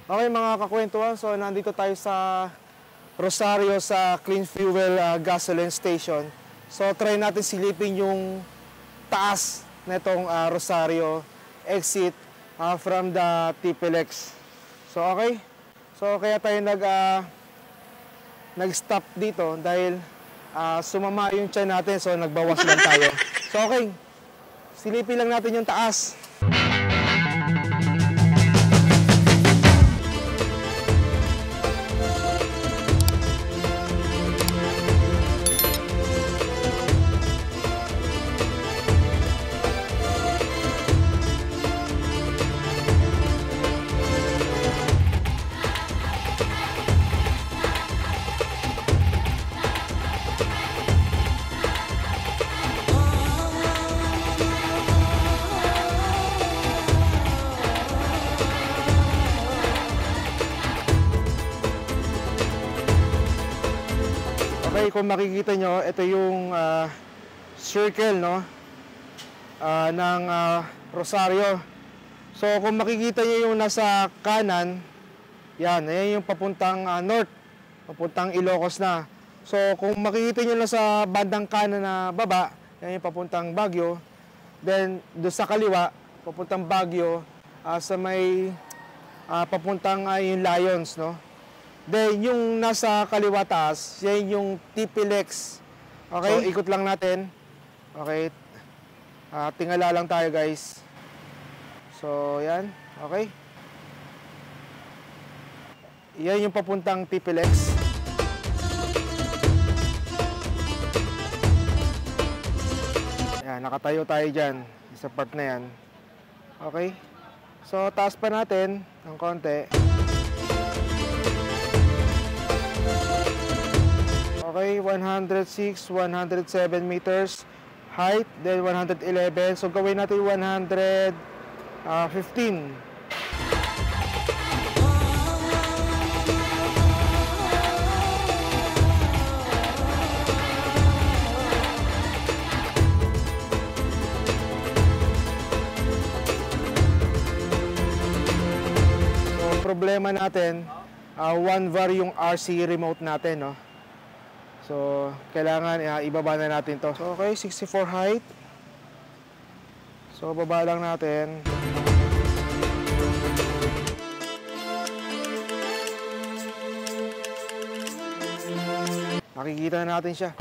Okay mga kakwentuhan, so nandito tayo sa Rosario sa Clean Fuel Gasoline Station. So try natin silipin yung taas nitong Rosario exit from the TPLX. So okay, so kaya tayo nag-stop dito dahil sumama yung tiyan natin, so nagbawas lang tayo. So okay, silipin lang natin yung taas. Okay, kung makikita nyo, ito yung circle, no, ng Rosario. So kung makikita nyo yung nasa kanan, yan yung papuntang north, papuntang Ilocos na. So kung makikita nyo na sa bandang kanan na baba, yan yung papuntang Baguio. Then doon sa kaliwa, papuntang Baguio, sa may papuntang yung Lions, no. Then, yung nasa kaliwa taas, yan yung TPLX. Okay? So, ikot lang natin. Okay? Tingala lang tayo, guys. So, yan. Okay? Yan yung papuntang TPLX. Yan, nakatayo tayo dyan. Sa part na yan. Okay? So, taas pa natin ng konti. Okay, 106, 107 meters height, then 111. So gawin natin 115. So problema natin, 1 var yung RC remote natin, no? So, kailangan ibaba na natin to. So, okay, 64 height. So, baba lang natin. Makikita na natin siya.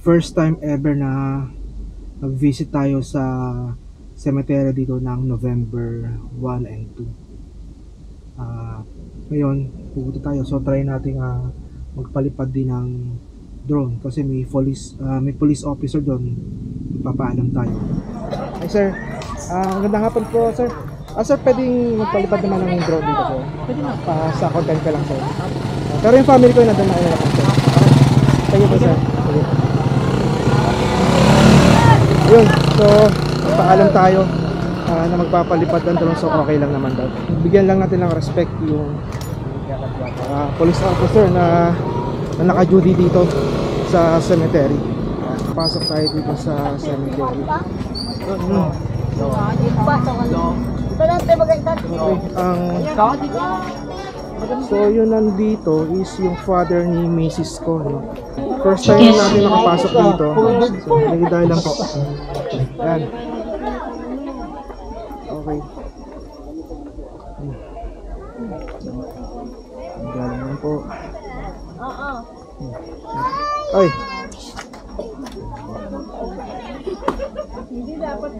First time ever na nag-visit tayo sa cemetery dito ng November 1 and 2. Ngayon, pupunta tayo. So try natin magpalipad din ng drone kasi may police officer doon. Papaalam tayo. Hi sir, magandang hapon po sir. Sir, pwedeng magpalipad naman ng drone dito po? Pwede na. Sa content ka lang sir. Pero yung family ko nandun na lang sir. Thank you po sir. Yun, so paalam tayo na magpapalipad ng drone, so okay lang naman daw. Bigyan lang natin ng respect yung police officer na naka-duty dito sa cemetery. Pasok tayo dito sa cemetery. So yun nandito is yung father ni Mrs. ko, no? First time natin nakapasok dito. So, dahil lang po. Yan. Okay. Galing lang po. Ay! Hindi dapat.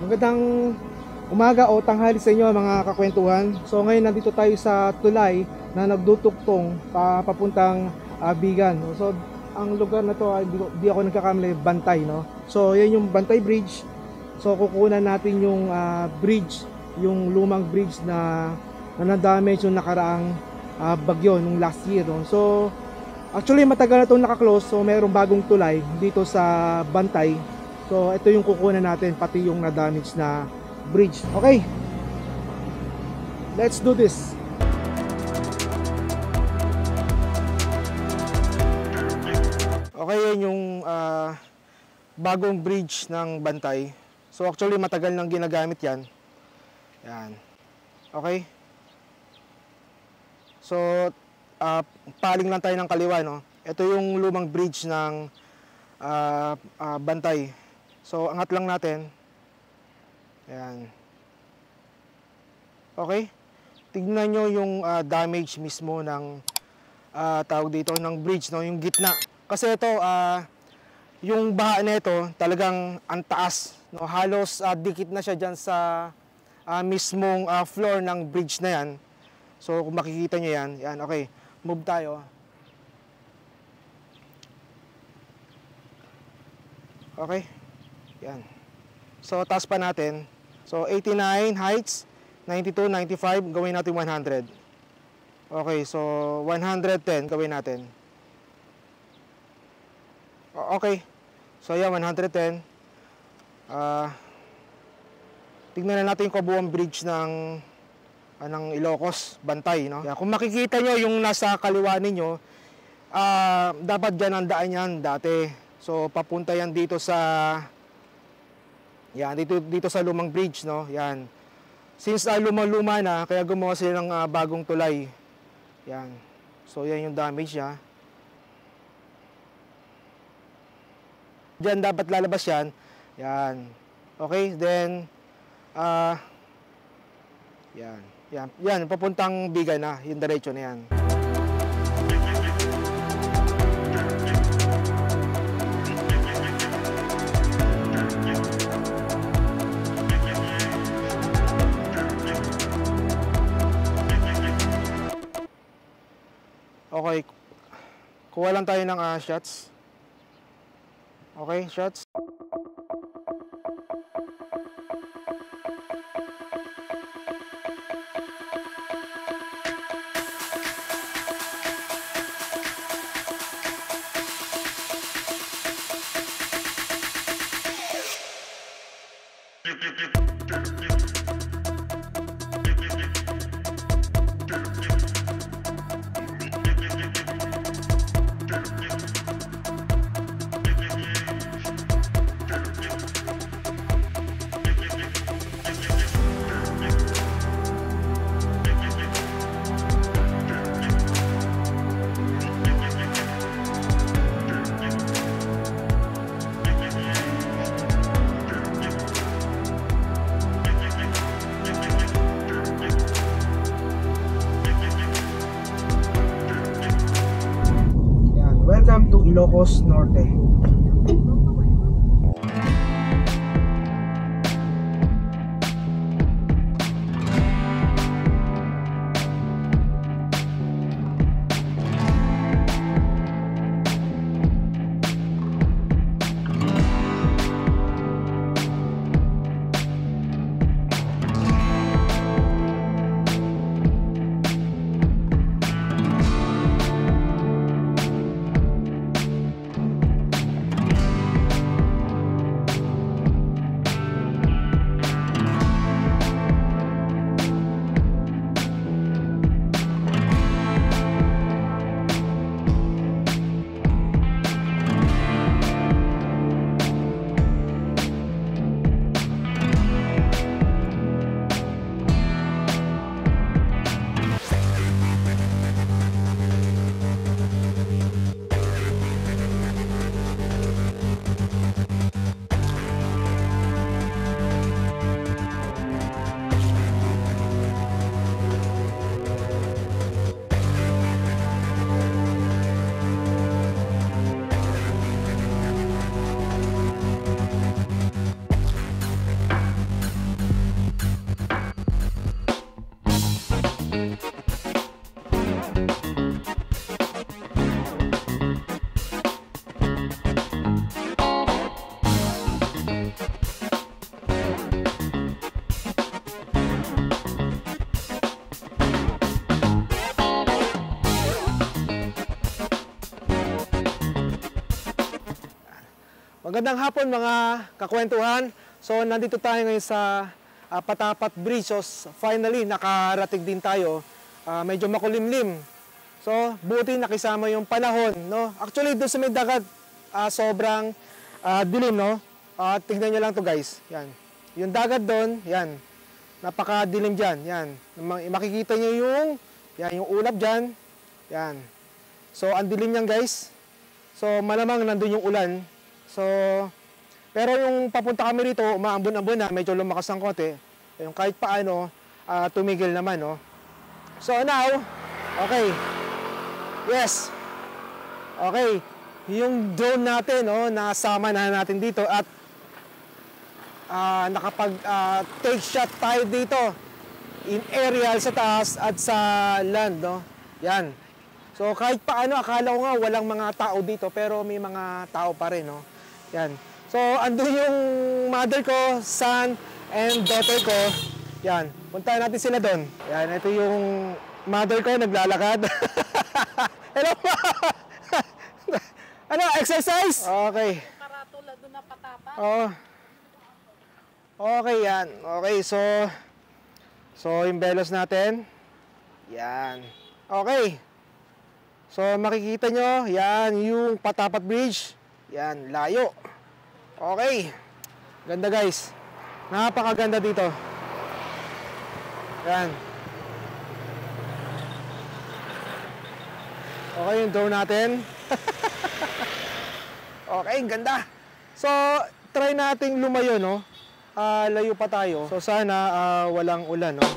Magandang umaga o tanghali sa inyo mga kakwentuhan. So ngayon nandito tayo sa tulay na nagdutuktong papuntang Bigan. So ang lugar na to, di ako nagkakamali, Bantay, no? So yan yung Bantay Bridge. So kukunan natin yung bridge, yung lumang bridge na na-damage yung nakaraang bagyo nung last year, no? So actually matagal na itong naka-close. So mayroong bagong tulay dito sa Bantay. So ito yung kukunan natin, pati yung na-damage na bridge. Okay, let's do this. Okay, yan yung bagong bridge ng Bantay. So actually matagal nang ginagamit yan. Yan. Okay. So paling lang tayo ng kaliwa, no? Ito yung lumang bridge ng Bantay. So angat lang natin. Ayan. Okay. Tignan nyo yung damage mismo ng tawag dito ng bridge, no? Yung gitna. Kasi ito yung baha nito talagang ang taas, no? Halos dikit na siya diyan sa mismong floor ng bridge na yan. So kung makikita nyo yan, yan, okay. Move tayo. Okay. Yan. So, taas pa natin. So, 89 heights, 92, 95, gawin natin 100. Okay, so 110 gawin natin. Okay. So, yan, 110. Tignan na natin yung kabuuan bridge ng Ilocos, Bantay, no? Yan. Kung makikita nyo yung nasa kaliwa ninyo, dapat dyan ang daan yan dati. So, papunta yan dito sa yan, dito sa lumang bridge, no? Yan. Since luma-luma na, kaya gumawa sila ng bagong tulay. Yan. So, yan yung damage niya. Diyan dapat lalabas yan. Yan. Okay, then, yan, papuntang Bigan na, yung diretso na yan. Okay, kuha lang tayo ng shots. Okay, shots. Welcome to Ilocos Norte. Magandang hapon mga kakwentuhan. So nandito tayo ngayon sa Patapat Bridge. So finally nakarating din tayo. Medyo makulimlim. So buti nakisama yung panahon, no? Actually doon sa may dagat sobrang dilim, no? Tingnan niyo lang to guys. Yan. Yung dagat doon, yan. Napakadilim diyan. Yan. Makikita niyo yung ulap diyan. Yan. So ang dilim niyan guys. So malamang nandoon yung ulan. So, pero yung papunta kami rito, umaambon-ambon na, medyo lumakas ng konti. Yung kahit paano, tumigil naman, no? So now, okay. Yes. Okay. Yung drone natin, no, nasama na natin dito at nakapag-take shot tayo dito in aerial sa taas at sa land, no? Yan. So kahit paano, akala ko nga walang mga tao dito, pero may mga tao pa rin, no? Yan. So, andun yung mother ko, son, and daughter ko. Yan. Puntahan natin sila doon. Yan. Ito yung mother ko, naglalakad. Hello po! Ano, exercise? Okay. Karatula doon na Patapat. Oo. Okay, yan. Okay, so yung belos natin. Yan. Okay. So, makikita nyo, yan, yung Patapat Bridge. Yan, layo. Okay. Ganda guys. Napakaganda dito. Yan. Okay yung drone natin. Okay, ganda. So, try nating lumayo, no? Layo pa tayo. So, sana walang ulan, no?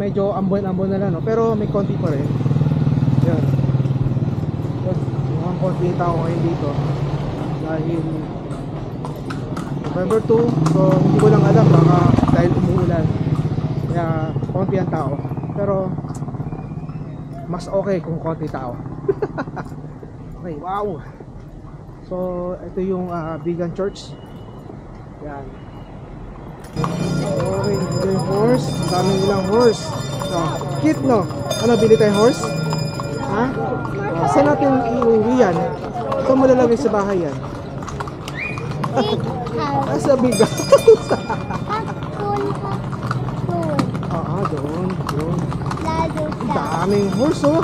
Medyo ambon-ambon na lang, no? Pero may konti pa rin. Yan. Mukhang konti yung tao ngayon dito dahil November 2. So hindi ko lang alam, baka dahil umuulan kaya konti ang tao. Pero mas okay kung konti tao. Okay, wow. So ito yung Vegan Church. Yan. Okay, ito yung horse. Dami nilang horse. Cute, no? Ano, bili tayo horse? Ha? Saan natin iuwi yan? Ito mo lalagay sa bahay yan. Sa big house. Doon. Daming horse, oh.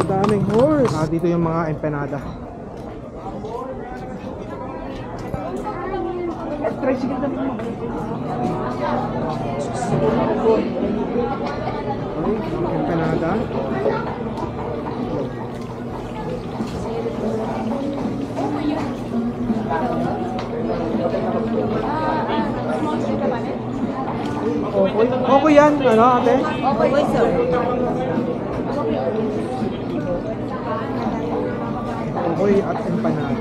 Daming horse. Dito yung mga empanada. Tricycle naman mo. Empanada. Okay yan, ano ate? Okay, sir. Okay at empanada.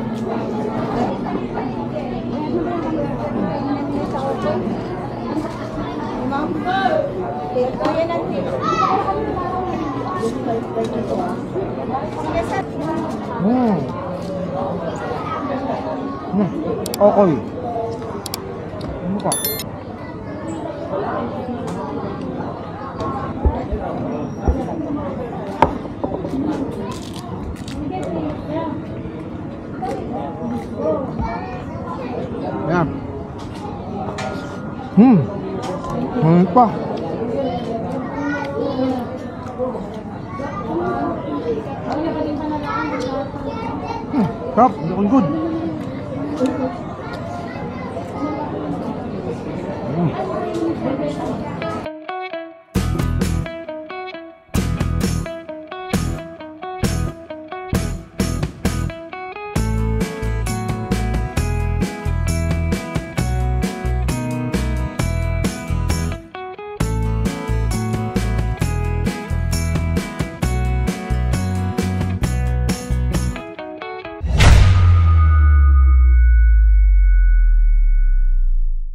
Okay. Ano ka? Yan. Ano pa? Sarap, looking good.